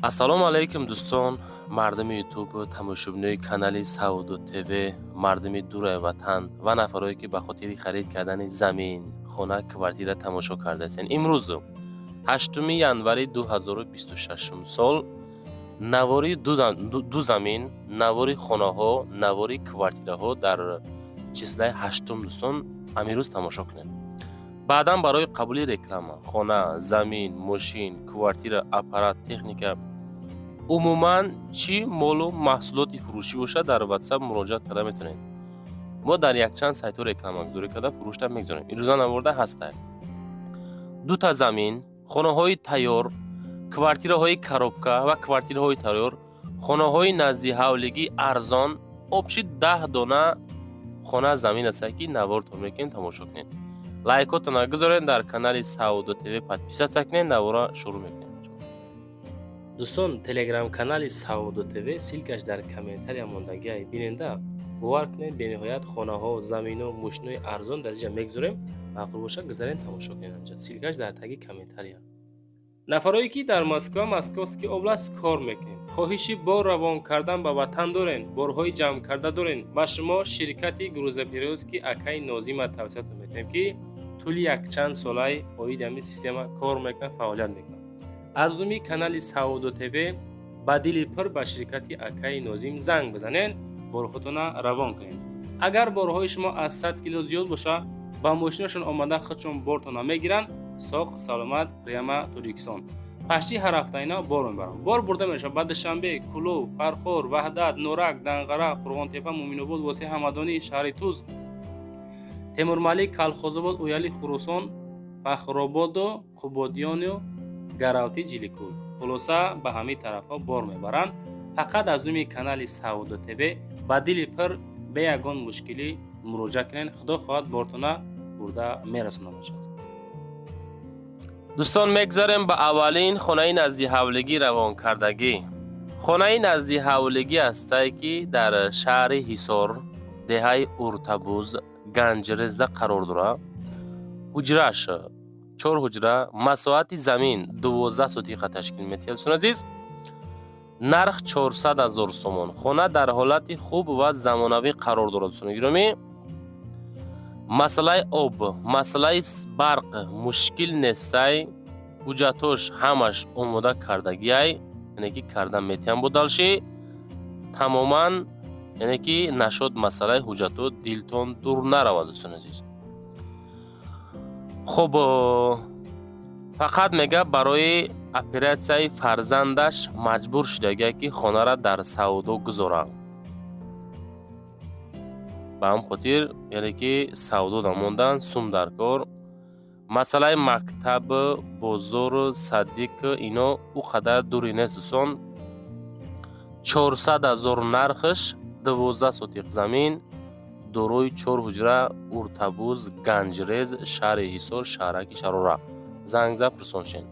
ассалому алайкум дӯстон, мардами ютуб, тамошобинои канали Сауду ТВ, мардами дураи ватан ва нафароне ки ба хотири харид кардани замин, хона, квартира тамошо кардаистанд. Имрӯз 8 январи 2026 сол навори ду замин, навори хонаҳо, навори квартираҳо дар числаи 8 дӯстон амирӯз тамошо кунем. баъдан барои қабули реклама, хона, замин, мошин, квартира, аппарат, техника, умуман чӣ молу маҳсулоти фурӯшӣ бошад дар WhatsApp муроҷиат карда метавонед. мо дар якчанд сайтҳо рекламагузорӣ карда фурӯшта мегузорем. Имрӯза намурда ҳастад дута замин, хонаҳои тайёр, квартираҳои коробка ва квартираҳои тайёр, хонаҳои назди ҳавлигӣ арзон, обши 10 дона хона замин аст ки навортон мекунед, тамошо кунед. лайкотона гузоред, дар канали Сауду ТВ подписатсия кунед, навора шурӯъ мекунем. дӯстон, телеграм канали Сауду ТВ силкаш дар комментария мондагиай биненда. бовар кунед, бениҳоят хонаҳо, замину, мошинои арзон дар инҷа мегузорем. мақбул бошад гузарен, тамошо кунед анҷа. силкаш дар таги комментария. нафароне ки дар Москваски област кор мекунед, хоҳиши бор равон кардан ба ватан дорен, борҳои ҷамъ карда дорен, ба шумо ширкати грузоперевозки Акаи Нозима тавсиятон метавонем ки тӯли якчанд солаи оиди ҳамин система кор мекунад, фаъолият мекунад. аз думи канали Сауду ТВ ба дили пир ба ширкати Акаи Нозим занг бизанед, борҳотона равон кунед. агар борҳои шумо аз 100 кило зиёд боша, ба мошинашон омада худшон бортона мегиранд. соқ саломат, пряма Тоҷикистон. пашти ҳар ҳафтаина бор мебарам. бор бурда мешавад ба Душанбе, Кулов, Фархор, Ваҳдат, Норак, Данғара, Қурғонтепа, Муъминобод, Восеи Ҳамадонӣ, шаҳри Туз, Темурмалик, Калхозобод, Уяли, Хурусон, Фахрободу, Қубодиёну, Гаравти, Ҷиликӯ. хулоса ба ҳамин тарафҳо бор мебаранд. фақат аз думи канали Сауду ТВ ба дили пир бе ягон мушкилӣ муроҷиат кунед. худо хоҳад бортона бурда мерасонад бошад. дӯстон, мегзарем ба аввалин хонаи назди ҳавлигӣ равонкардагӣ. хонаи назди ҳавлигӣ астае ки дар шаҳри Ҳисор, деҳаи Уртабуз, Ганҷрезда қарор дорад. ҳуҷрааш 4 ҳуҷра, масоҳати замин 12 сотиқа ташкил метиҳад. дӯстон азиз, нарх 400 000 сомон. хона дар ҳолати хуб ва замонавӣ қарор дорад. дӯстони гиромӣ, масъалаи об, масъалаи барқ мушкил нестай. ҳуҷҷатош ҳамаш омода кардагиай, яъне ки карда метиҳам бо далши. тамоман яъне ки нашод масъалаи ҳуҷҷато дилтон дур наравад. дӯстон азиз, хуб, фақат мегӯяд барои оператсияи фарзандаш маҷбур шудагиай ки хонара дар савдо гузорад. ба ҳам хотир яъне ки савдо намондан, сум дар кор. масъалаи мактаб, бозор, садиқ, ино у қадар дури нест. дӯстон, 400 000 нархш, 12 сотиқ замин, дорои 4 ҳуҷра, Уртабуз, Ганҷрез, шаҳри Ҳисор, шаҳраки Шарора. занг зад пурсоншен.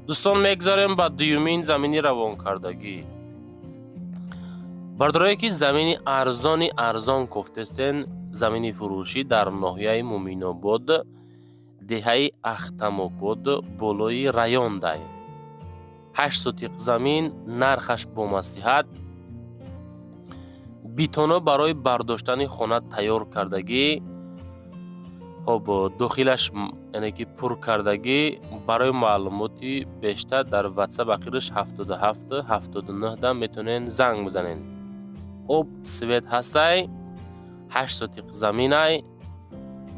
дӯстон, мегзарем ба дуюмин замини равонкардагӣ. бардорое ки замини арзон кофтестен, замини фурӯшӣ дар ноҳияи Муъминобод, деҳаи Ахтамобод, болои район дай. 8 сотиқ замин, нархаш бо маслиҳат. битоно барои бардоштани хона тайёр кардагӣ. хоб, дохилаш яъне ки пур кардагӣ. барои маълумоти бештар дар WhatsApp ахираш 77 79 да метавонен занг бизанен. об свет ҳастай, 8 сотиқ заминай,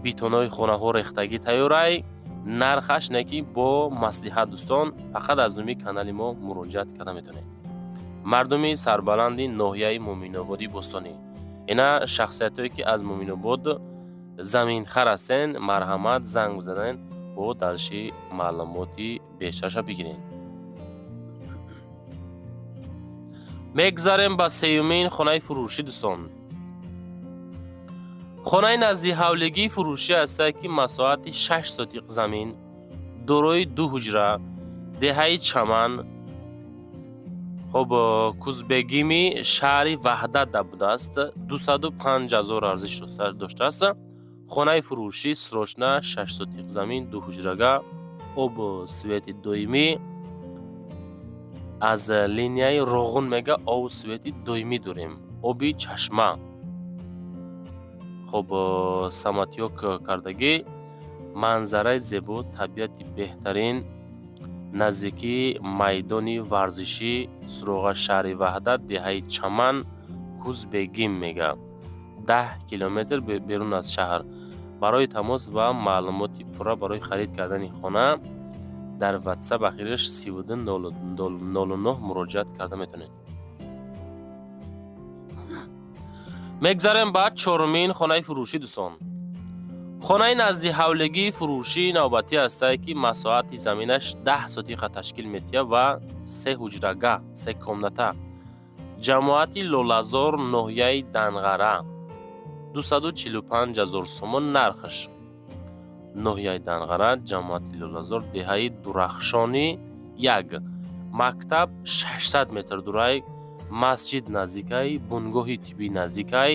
битонои хонаҳо рехтагӣ тайёрай. нархаш не ки бо маслиҳат. дӯстон, фақат аз думи канали мо муроҷиат карда метавонед. мардуми сарбаланди ноҳияи Муъминободи бостонӣ, ина шахсиятое ки аз Муъминобод заминхар ҳастен, марҳамат, занг бизанен, бо далши маълумоти бештарша бигирен. мегзарем ба сеюмин хонаи фурӯшӣ. дӯстон, хонаи назди ҳавлигӣ фурӯшӣ астае ки масоҳати 6 сотиқ замин, дорои 2 ҳуҷра, деҳаи Чаман, хоб, Кузбегими, шаҳри Ваҳдат будааст. 205 000 арзиш доштааст. хонаи фурӯшӣ срочна 6 сотиқ замин, 2 ҳуҷрага, об свети доимӣ. аз линияи роғун мега ову свети доимӣ дорем, оби чашма. хоб саматёк кардагӣ манзараи зебо, табиати беҳтарин, наздикии майдони варзишӣ, суруға шаҳри ваҳдат, деҳаи чаман, кузбегим мега 10 километр берун аз шаҳр. барои тамос ва маълумоти пурра барои харид кардани хона дар WhatsApp ахираш 3209 муроҷиат карда метавонед. мегзарем ба чорумин хонаи фурӯшӣ дӯстон. хонаи назди ҳавлигии фурӯшӣ навбатӣ астае ки масоҳати заминаш 10 сотиқа ташкил метиҳад ва 3 ҳуҷрага, 3 комната. ҷамоати Лолазор, ноҳияи Данғара 245 000 сомон нархаш. ноҳияи Данғара, ҷамоати Лолазор, деҳаи Дурахшонӣ 1. мактаб 600 метр дурай, масҷид наздикай, бунгоҳи тиббӣ наздикай,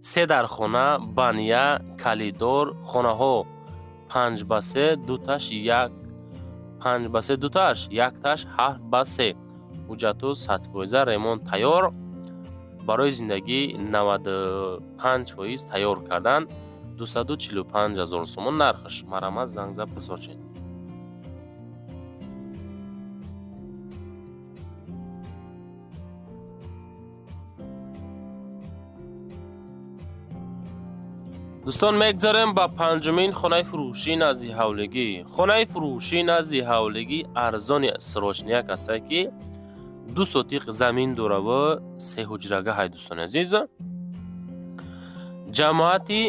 3 дархона, бания, калидор, хонаҳо 5x3, 2 таш, 7x3. ҳуҷҷату 100% ремонт тайёр. барои зиндагӣ 95% тайёр кардан 245 000 сомон нархаш. марамат занг зад пурсочед. дӯстон, мегзарем ба панҷумин хонаи фурӯшии назди ҳавлигӣ. хонаи фурӯшии назди ҳавлигӣ арзони срочнияк астае ки 2 сотиқ замин дораву 3 ҳуҷрагаҳай дӯстони азиз. ҷамоати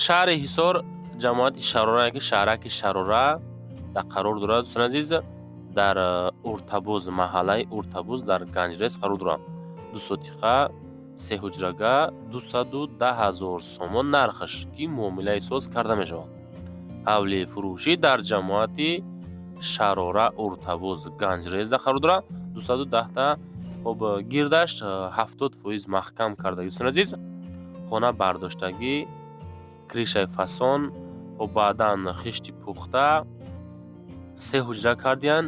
шаҳри Ҳисор, ҷамоати Шарора, ки шаҳраки Шарора дар қарор дорад дӯстони азиз, дар Уртабуз, маҳаллаи Уртабуз дар Ганҷрес қарор дорад. 2 сотиқа 3 ҳуҷрага 210 000 сомон нархаш ки муомилаи соз карда мешавад. ҳавлии фурӯшӣ дар ҷамоати Шарора, Уртабуз, Ганҷрес дар қарор дорад. 210 та гирдаш 70% маҳкам кардагӣ дӯстон азиз. хона бардоштагӣ, кришаи фасон, баъдан хишти пухта, 3 ҳуҷра кардиян,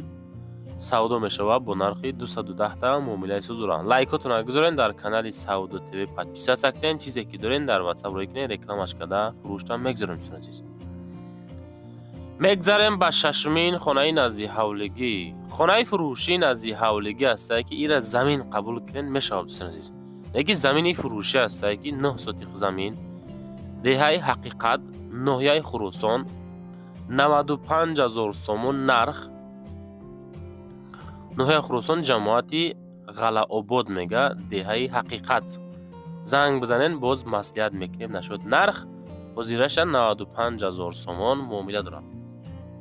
савдо мешавад бо нархи 210 та муомилаи соз доранд. лайкотонро гузорен, дар канали Сауду ТВ подписатсия кунен, чизе ки дорен дар WhatsApp рой кунен, рекламаш карда фурӯштан мегзорем дӯстон азиз. мегзарем ба шашумин хонаи назди ҳавлигӣ. хонаи фурӯшии назди ҳавлигӣ астае ки ира замин қабул кунен мешавад дӯстон азиз. лекин замини фурӯшӣ астае ки 9 сотиқ замин, деҳаи Ҳақиқат, ноҳияи Хурусон 95 000 сомон нарх. ноҳияи Хурусон, ҷамоати Ғалаобод мега, деҳаи Ҳақиқат. занг бизанен, боз маслиҳат мекунем нашуд. нарх ҳозираша 95 000 сомон муомила дорад.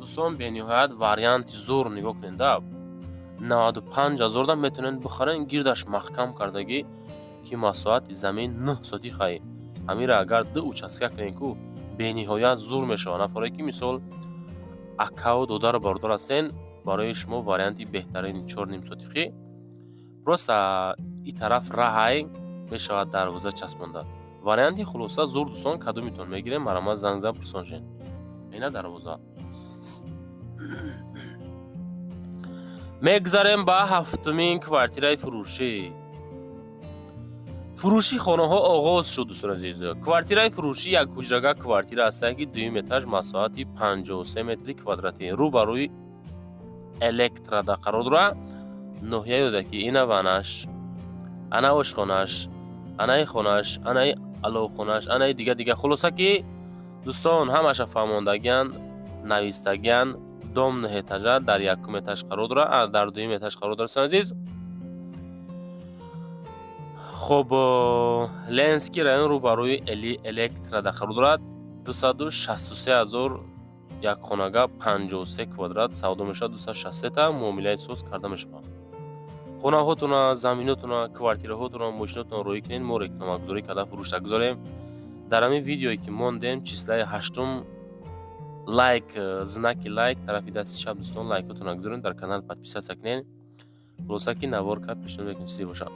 дӯстон, бениҳоят варианти зур нигоҳ кунед. 95 000 да метавонед бихарен, гирдаш маҳкам кардагӣ ки масоҳати замин 9 сотиқаи. ҳамира агар 2 участка кунед ку бениҳоят зур мешавад. нафаре ки мисол акау додар бардор ҳастен, барои шумо варианти беҳтарини 4 сотиқи просто и тараф раҳай мешавад дарвоза часпонда. варианти хулоса зур дӯстон, кадомитон мегирем? марамат занг зад пурсоншен. ина дарвоза. мегзарем ба ҳафтумин квартираи фурӯшӣ. фурӯши хонаҳо оғоз шуд дӯстон азиз. квартираи фурӯшӣ як ҳуҷрага квартира астае ки дуюм этаж, масоҳати 53 метри квадрати, рӯ ба рӯи электрада қарор дорад. ноҳия ёдаки ина ванаш, ана ошхонаш, анаи хонаш, анаи аловхонаш, анаи дига хулоса ки дӯстон ҳамаша фаҳмондагиян, навистагиян. дом этажа дар якум этаж қарор дорад, дар дуюм этаж қарор дорад дӯстон азиз. хоб Ленский район рӯ ба рӯи электрада қарор дорад. 263 000 як хонага 53 квадрат савдо мешавад. 263 та муомилаи соз карда мешавад. хонаҳотона, заминотона, квартираҳотона, мошинотона рӯй кунед, мо рекламагузорӣ карда фурӯшта гузорем. дар ҳамин видеое ки мондем числаи 8 лайк, знаки лайк тарафи дасти чап дӯстон, лайкотона гузорен, дар канал подписатсия кунен. хулоса ки наворка пешниҳод мекунем чизе бошад.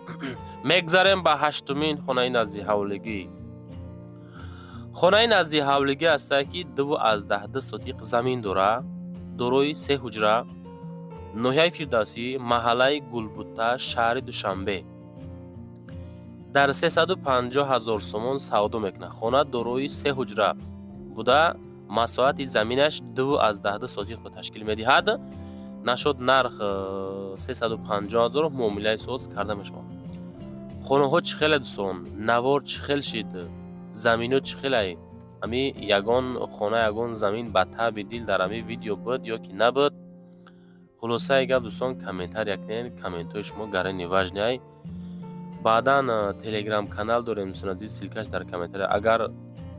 мегзарем ба ҳаштумин хонаи назди ҳавлигӣ. хонаи назди ҳавлигӣ астае ки 2 сотиқ замин дорад, дорои 3 ҳуҷра, ноҳияи Фирдавсӣ, маҳаллаи Гулбутта, шаҳри Душанбе. дар 350,000 сомон савдо мекунад. Хона дорои 3 ҳуҷра буда, масоҳати заминаш 2,12 сотиқро ташкил медиҳад. Нашуд нарх 350,000 муомилаи соз карда мешавад. хонаҳо чӣ хеле дӯстон, навор чӣ хел шид, замино чӣ хелай. ами ягон хона, ягон замин ба таби дил дар ами видео буд ё ки набуд? хулосаи гап дӯстон, комментария кунед, комментҳои шумо гарани важнай. баъдан телеграм канал дорем дӯстон азиз, силкаш дар комментария. агар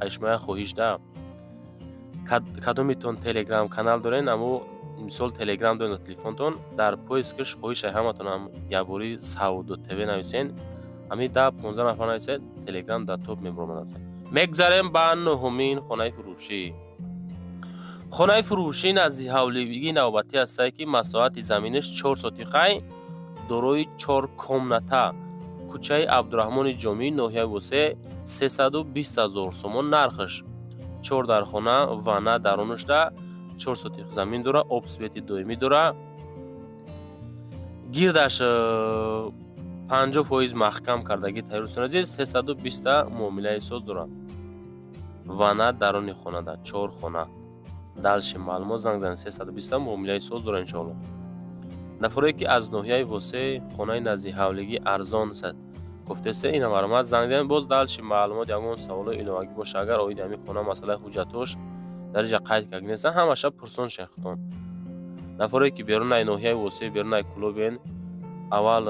ай шумо як хоҳиш да кадомитон телеграм канал дорен, аммо мисол телеграм дорен дар телефонтон, дар поискаш хоҳишай ҳаматонам якбори Сауду ТВ нависен, ами 10-15 нафар нависед, телеграм дар топ мебуромад аст. мегзарем ба нӯҳумин хонаи фурӯшӣ. хонаи фурӯшӣ назди ҳавлигии навбатӣ астае ки масоҳати заминаш 4 сотиқай, дорои 4 комната, кӯчаи Абдураҳмони Ҷомӣ, ноҳияи Восеъ, 320,000 сомон нархаш. 4 дар хона, ванна дарунашда, 4 сотиқ замин дора, обсвети доимӣ дора. гирдаш 50% маҳкам кардагӣ тайёрдӯстон азиз, 320 муомилаи соз дора. ванна даруни хонада, 4 хона. далши маълумот занг занед, 320 муомилаи соз дора иншоалло. нафаре ки аз ноҳияи Восеъ хонаи назди ҳавлигӣ арзон гуфтасе, ина маълумат занг занед. боз далши маълумот ягон саволо иловагӣ боша, агар оиди ҳамин хона масъалаи ҳуҷҷатош дар инҷа қайд карда неста, ҳамаша пурсон шехтон. нафаре ки берунаи ноҳияи Восеъ, берунаи клубен, аввал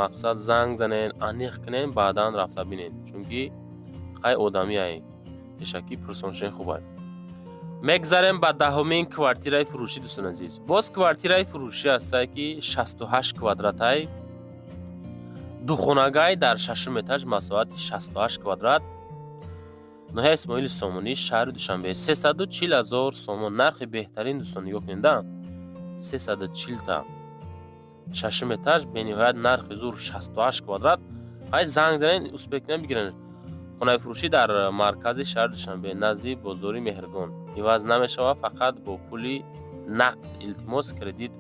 мақсад занг занен, аниқ кунен, баъдан рафта бинен, чунки қай одамиай пешакӣ пурсон шуден хубай. мегзарем ба 10-умин квартираи фурӯшӣ дӯстон азиз. боз квартираи фурӯшӣ астае ки 68 квадратай, духонагай дар 6-ум этаж, масоҳати 68 квадрат, ноҳияи Исмоили Сомонӣ, шаҳри Душанбе, 340,000 сомон. нархи беҳтарин дӯстон, нигоҳ кунед да, 340 та 6-ум этаж, бениҳоят нархи зур, 68 квадрат. ҳай занг занен, успеҳ бигирен. хонаи фурӯшӣ дар маркази шаҳри Душанбе, назди бозори Меҳригон. иваз намешавад, фақат бо пули нақд илтимос, кредит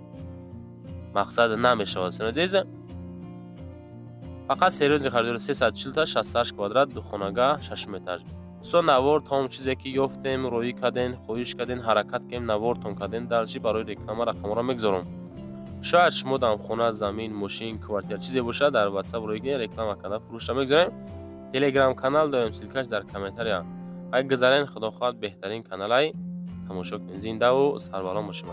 мақсад намешавад. азиз, фақат сериёзи харидор, 340 та 68 квадрат, духонага, 6-ум этаж. дӯстон, навор том чизе ки ёфтем, роӣ карден, хоҳиш карден, ҳаракат кардем, навортон карден, далчи барои реклама рақамро мегзорам. шояд шумо дам хона, замин, мошин, квартира чизе бошад, дар WhatsApp роӣ карден, реклама карда фурӯшта мегзорем. телеграм канал дорем, силкаш дар комментария. ай гузарен, худо хоҳад беҳтарин каналай тамошо кунед. зиндаву сарбаланд бошед.